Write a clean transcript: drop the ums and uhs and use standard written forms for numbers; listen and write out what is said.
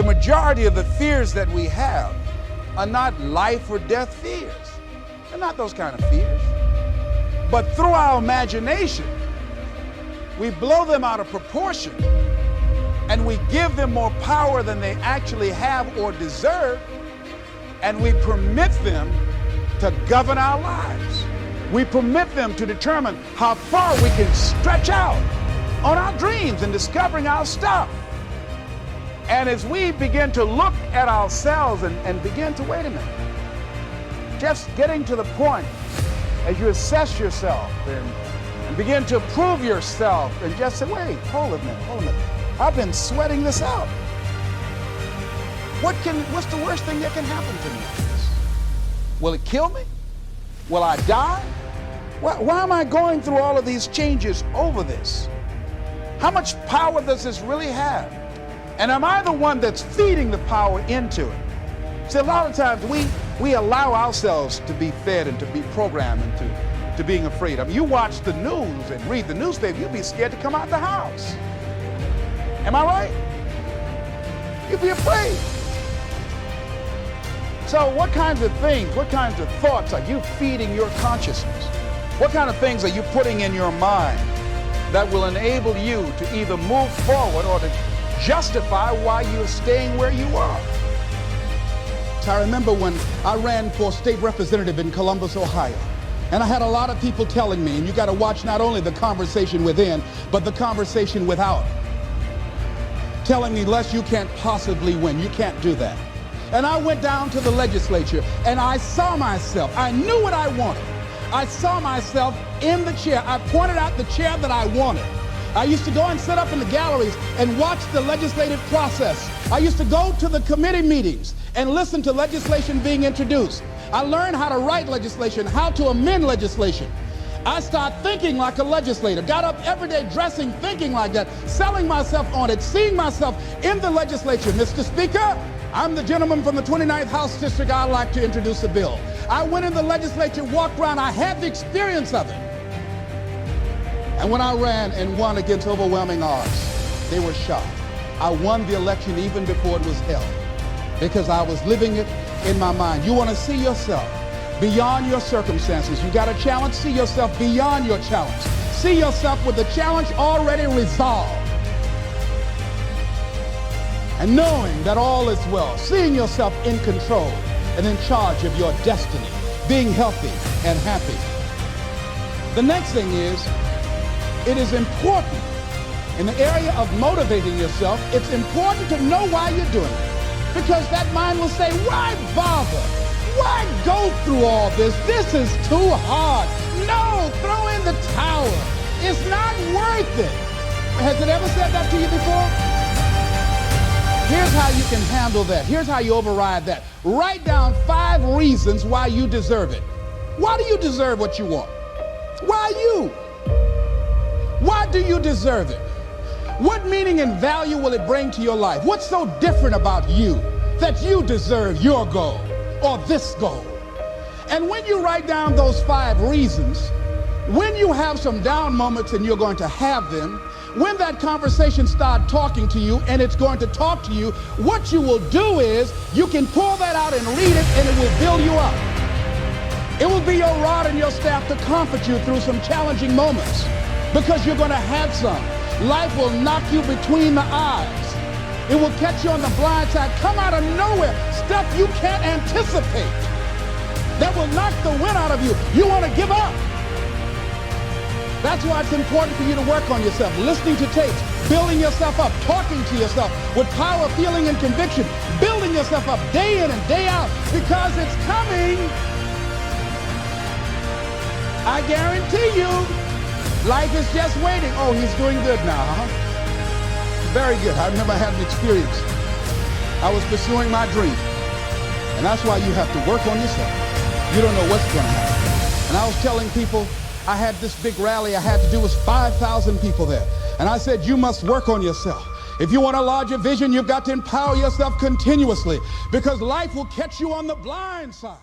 the majority of the fears that we have are not life or death fears. They're not those kind of fears. But through our imagination, we blow them out of proportion and we give them more power than they actually have or deserve, and we permit them to govern our lives. We permit them to determine how far we can stretch out on our dreams and discovering our stuff. And as we begin to look at ourselves and begin to, wait a minute, just getting to the point as you assess yourself and begin to prove yourself and just say, wait, hold a minute. I've been sweating this out. What's the worst thing that can happen to me? Will it kill me? Will I die? Why am I going through all of these changes over this? How much power does this really have? And am I the one that's feeding the power into it? See, a lot of times we allow ourselves to be fed and to be programmed into being afraid. I mean, you watch the news and read the newspaper, you'll be scared to come out the house. Am I right? You'll be afraid. So what kinds of things, what kinds of thoughts are you feeding your consciousness? What kind of things are you putting in your mind that will enable you to either move forward or to justify why you're staying where you are? So I remember when I ran for state representative in Columbus, Ohio, and I had a lot of people telling me, and you got to watch not only the conversation within, but the conversation without, telling me, Les, you can't possibly win. You can't do that. And I went down to the legislature and I saw myself. I knew what I wanted. I saw myself in the chair. I pointed out the chair that I wanted. I used to go and sit up in the galleries and watch the legislative process. I used to go to the committee meetings and listen to legislation being introduced. I learned how to write legislation, how to amend legislation. I started thinking like a legislator, got up every day dressing, thinking like that, selling myself on it, seeing myself in the legislature. Mr. Speaker, I'm the gentleman from the 29th House District. I'd like to introduce a bill. I went in the legislature, walked around. I had the experience of it. And when I ran and won against overwhelming odds, they were shocked. I won the election even before it was held because I was living it in my mind. You want to see yourself beyond your circumstances. You got a challenge, see yourself beyond your challenge. See yourself with the challenge already resolved. And knowing that all is well, seeing yourself in control and in charge of your destiny, being healthy and happy. The next thing is, it is important in the area of motivating yourself, it's important to know why you're doing it. Because that mind will say, why bother? Why go through all this? This is too hard. No, throw in the towel. It's not worth it. Has it ever said that to you before? Here's how you can handle that. Here's how you override that. Write down 5 reasons why you deserve it. Why do you deserve what you want? Why you? Why do you deserve it? What meaning and value will it bring to your life? What's so different about you that you deserve your goal or this goal? And when you write down those 5 reasons, when you have some down moments, and you're going to have them, when that conversation starts talking to you and it's going to talk to you, what you will do is you can pull that out and read it, and it will build you up. It will be your rod and your staff to comfort you through some challenging moments, because you're going to have some. Life will knock you between the eyes. It will catch you on the blind side, come out of nowhere, stuff you can't anticipate that will knock the wind out of you. You want to give up. That's why it's important for you to work on yourself, listening to tapes, building yourself up, talking to yourself with power, feeling, and conviction, building yourself up day in and day out, because it's coming. I guarantee you, life is just waiting. Oh, he's doing good now, huh? Very good. I remember I had an experience. I was pursuing my dream. And that's why you have to work on yourself. You don't know what's going to happen. And I was telling people, I had this big rally I had to do with 5,000 people there. And I said, you must work on yourself. If you want a larger vision, you've got to empower yourself continuously, because life will catch you on the blind side.